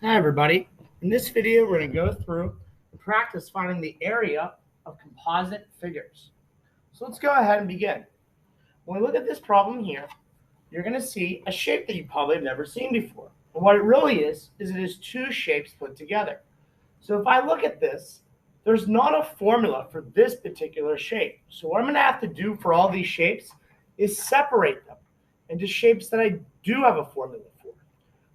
Hi everybody. In this video we're going to go through and practice finding the area of composite figures. So let's go ahead and begin. When we look at this problem here, you're going to see a shape that you probably have never seen before. And what it really is it is two shapes put together. So if I look at this, there's not a formula for this particular shape. So what I'm going to have to do for all these shapes is separate them into shapes that I do have a formula for.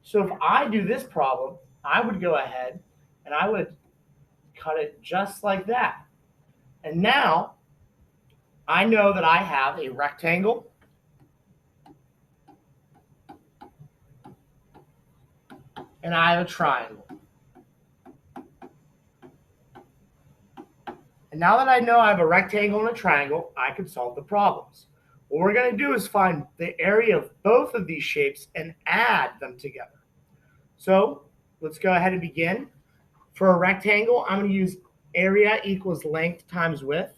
So if I do this problem, I would go ahead and I would cut it just like that. And now I know that I have a rectangle and I have a triangle. And now that I know I have a rectangle and a triangle, I can solve the problems. What we're going to do is find the area of both of these shapes and add them together. So let's go ahead and begin. For a rectangle, I'm going to use area equals length times width.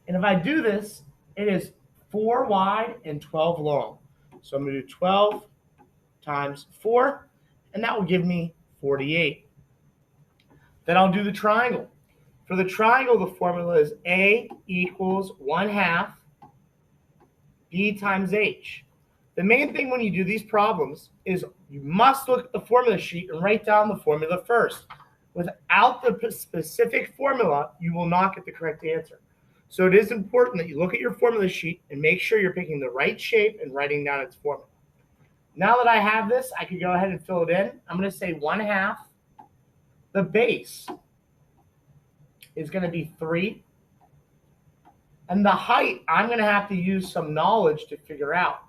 And if I do this, it is 4 wide and 12 long. So I'm going to do 12 times 4, and that will give me 48. Then I'll do the triangle. For the triangle, the formula is A equals 1/2 B times H. The main thing when you do these problems is you must look at the formula sheet and write down the formula first. Without the specific formula, you will not get the correct answer. So it is important that you look at your formula sheet and make sure you're picking the right shape and writing down its formula. Now that I have this, I can go ahead and fill it in. I'm going to say 1/2. The base is going to be 3. And the height, I'm going to have to use some knowledge to figure out.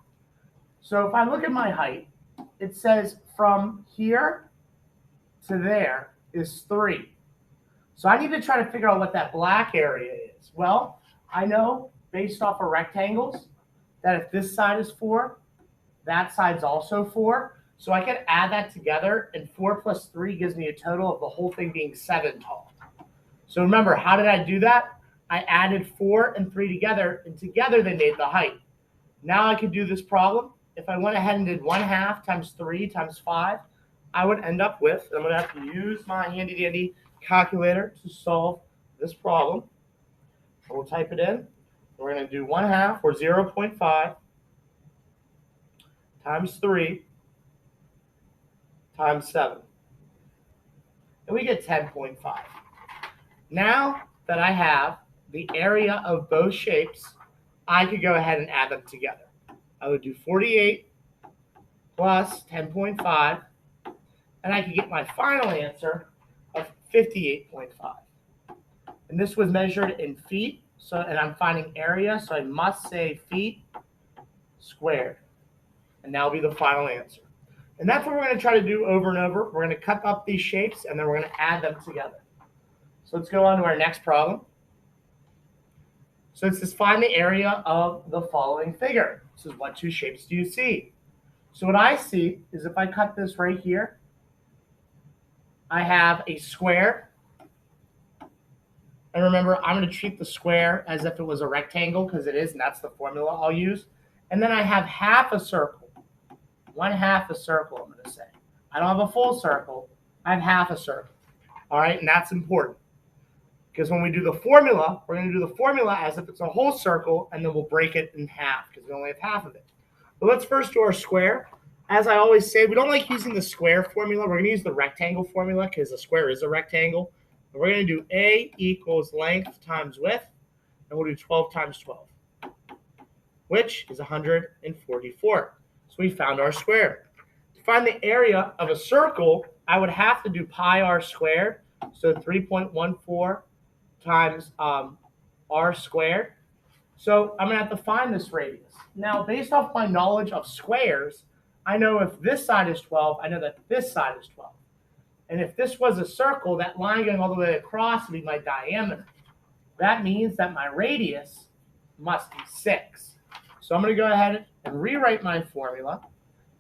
So if I look at my height, it says from here to there is 3. So I need to try to figure out what that black area is. Well, I know based off of rectangles that if this side is 4, that side's also 4. So I can add that together, and 4 plus 3 gives me a total of the whole thing being 7 tall. So remember, how did I do that? I added 4 and 3 together, and together they made the height. Now I could do this problem. If I went ahead and did 1/2 times 3 times 5, I would end up with, I'm going to have to use my handy-dandy calculator to solve this problem. So we'll type it in. We're going to do 1/2, or 0.5, times 3 times 7. And we get 10.5. Now that I have the area of both shapes, I could go ahead and add them together. I would do 48 plus 10.5, and I could get my final answer of 58.5. And this was measured in feet, and I'm finding area, so I must say feet squared. And that will be the final answer. And that's what we're going to try to do over and over. We're going to cut up these shapes, and then we're going to add them together. So let's go on to our next problem. So it says find the area of the following figure. This is what two shapes do you see? So what I see is if I cut this right here, I have a square. And remember, I'm going to treat the square as if it was a rectangle because it is, and that's the formula I'll use. And then I have half a circle. 1/2 a circle, I'm going to say. I don't have a full circle. I have half a circle. All right, and that's important. Because when we do the formula, we're going to do the formula as if it's a whole circle, and then we'll break it in half because we only have half of it. But let's first do our square. As I always say, we don't like using the square formula. We're going to use the rectangle formula because a square is a rectangle. And we're going to do A equals length times width, and we'll do 12 times 12, which is 144. So we found our square. To find the area of a circle, I would have to do pi r squared, so 3.14 times r squared. So I'm going to have to find this radius. Now, based off my knowledge of squares, I know if this side is 12, I know that this side is 12. And if this was a circle, that line going all the way across would be my diameter. That means that my radius must be 6. So I'm going to go ahead and rewrite my formula.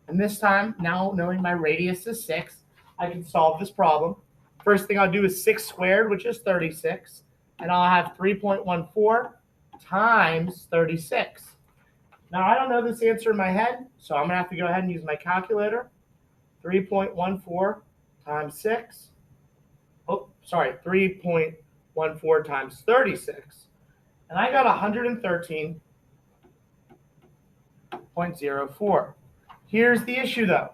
And this time, now knowing my radius is 6, I can solve this problem. First thing I'll do is 6 squared, which is 36. And I'll have 3.14 times 36. Now, I don't know this answer in my head, so I'm going to have to go ahead and use my calculator. 3.14 times 6. Oh, sorry, 3.14 times 36. And I got 113.04. Here's the issue, though.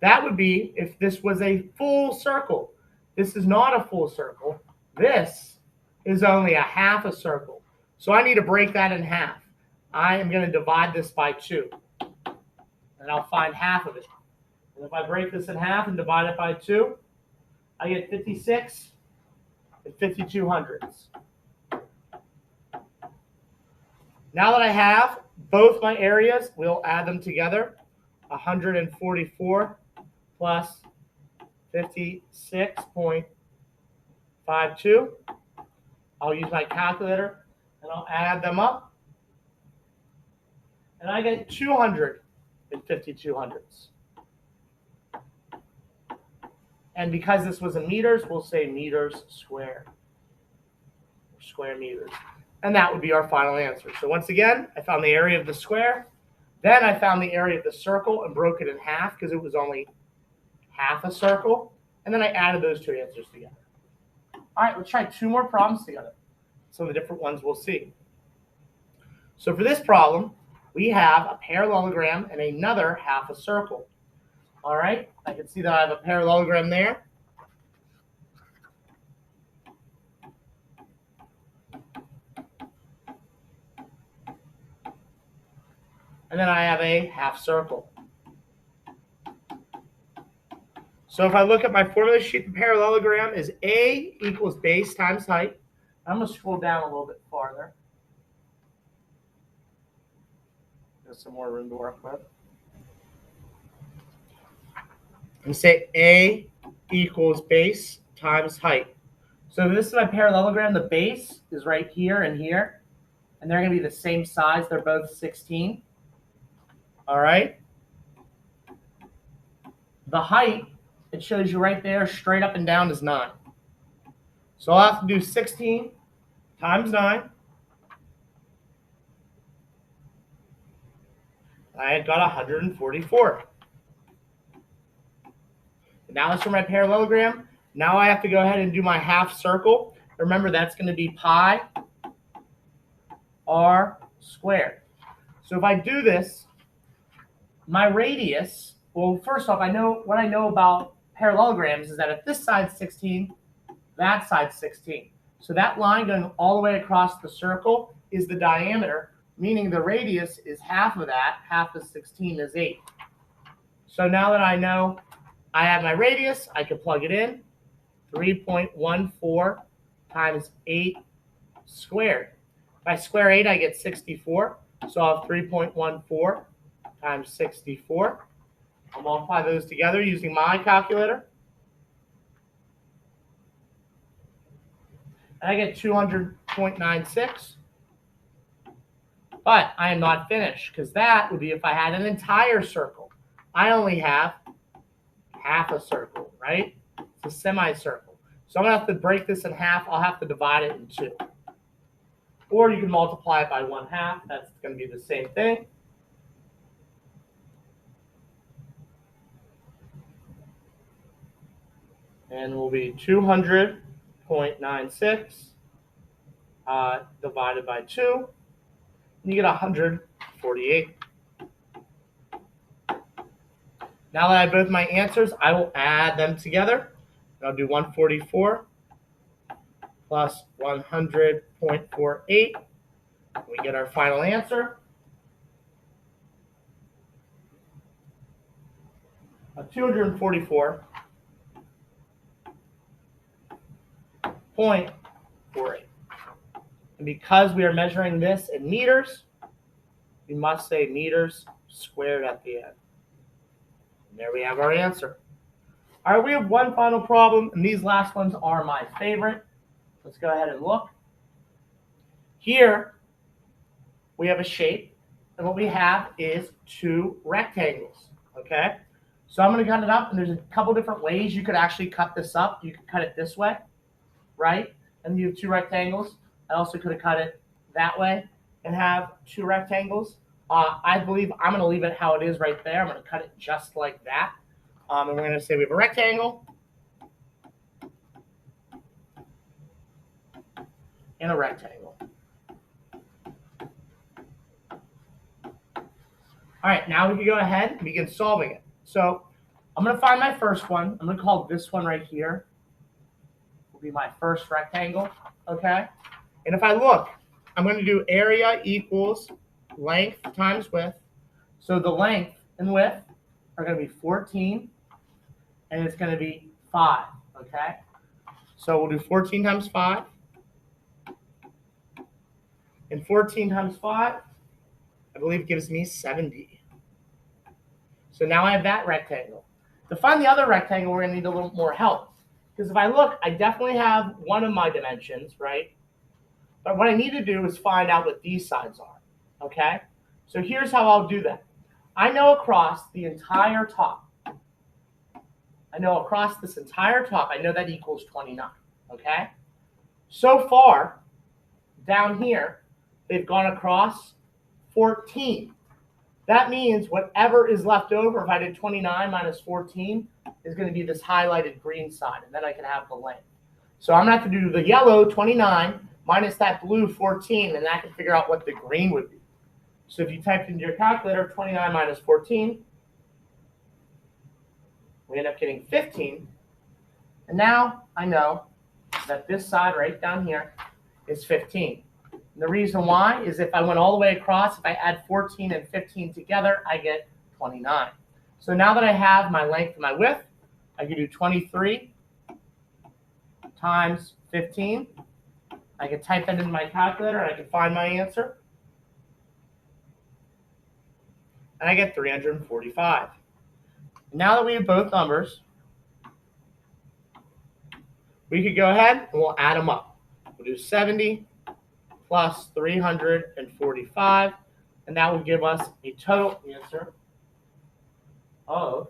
That would be if this was a full circle. This is not a full circle. This is only a half a circle. So I need to break that in half. I am going to divide this by 2. And I'll find half of it. And if I break this in half and divide it by 2, I get 56 and 52 hundredths. Now that I have both my areas, we'll add them together. 144 plus 56.52. I'll use my calculator and I'll add them up. And I get 252 hundredths. And because this was in meters, we'll say meters squared. Or square meters. And that would be our final answer. So once again, I found the area of the square. Then I found the area of the circle and broke it in half because it was only half a circle. And then I added those two answers together. All right, let's try 2 more problems together. Some of the different ones we'll see. So for this problem, we have a parallelogram and another half a circle. All right, I can see that I have a parallelogram there. And then I have a half circle. So if I look at my formula sheet, the parallelogram is A equals base times height. I'm going to scroll down a little bit farther. There's some more room to work with. And say A equals base times height. So this is my parallelogram. The base is right here and here. And they're going to be the same size. They're both 16. All right. The height, it shows you right there, straight up and down is 9. So I'll have to do 16 times 9. I got 144. Now it's for my parallelogram. Now I have to go ahead and do my half circle. Remember, that's going to be pi r squared. So if I do this, my radius, well, first off, I know what I know about parallelograms is that if this side's 16, that side's 16. So that line going all the way across the circle is the diameter, meaning the radius is half of that. Half of 16 is 8. So now that I know I have my radius, I can plug it in. 3.14 times 8 squared. If I square 8, I get 64. So I'll have 3.14 times 64. I'll multiply those together using my calculator. And I get 200.96. But I am not finished because that would be if I had an entire circle. I only have half a circle, right? It's a semicircle. So I'm going to have to break this in half. I'll have to divide it in 2. Or you can multiply it by 1/2. That's going to be the same thing. And will be 200.96 divided by 2. And you get 148. Now that I have both my answers, I will add them together. I'll do 144 plus 100.48. We get our final answer of 244.48. And because we are measuring this in meters, we must say meters squared at the end. And there we have our answer. All right, we have one final problem, and these last ones are my favorite. Let's go ahead and look. Here, we have a shape, and what we have is 2 rectangles, okay? So I'm going to cut it up, and there's a couple different ways you could actually cut this up. You could cut it this way, right? And you have 2 rectangles. I also could have cut it that way and have 2 rectangles. I believe I'm going to leave it how it is right there. I'm going to cut it just like that. And we're going to say we have a rectangle and a rectangle. All right, now we can go ahead and begin solving it. So I'm going to find my first one. I'm going to call this one right here. Will be my first rectangle, okay? And if I look, I'm going to do area equals length times width. So the length and width are going to be 14, and it's going to be 5, okay? So we'll do 14 times 5. And 14 times 5, I believe, gives me 70. So now I have that rectangle. To find the other rectangle, we're going to need a little more help. Because if I look, I definitely have one of my dimensions, right? But what I need to do is find out what these sides are, okay? So here's how I'll do that. I know across the entire top, I know across this entire top, I know that equals 29, okay? So far, down here, they've gone across 14. That means whatever is left over, if I did 29 minus 14, is going to be this highlighted green side, and then I can have the length. So I'm going to have to do the yellow 29 minus that blue 14, and I can figure out what the green would be. So if you typed into your calculator 29 minus 14, we end up getting 15. And now I know that this side right down here is 15. And the reason why is if I went all the way across, if I add 14 and 15 together, I get 29. So now that I have my length and my width, I can do 23 times 15. I can type that into my calculator and I can find my answer. And I get 345. Now that we have both numbers, we could go ahead and we'll add them up. We'll do 70 plus 345, and that will give us a total answer of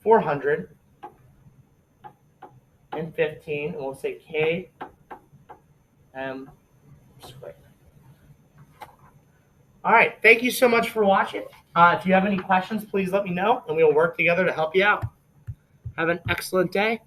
415, and we'll say km squared. All right, thank you so much for watching. If you have any questions, please let me know, and we will work together to help you out. Have an excellent day.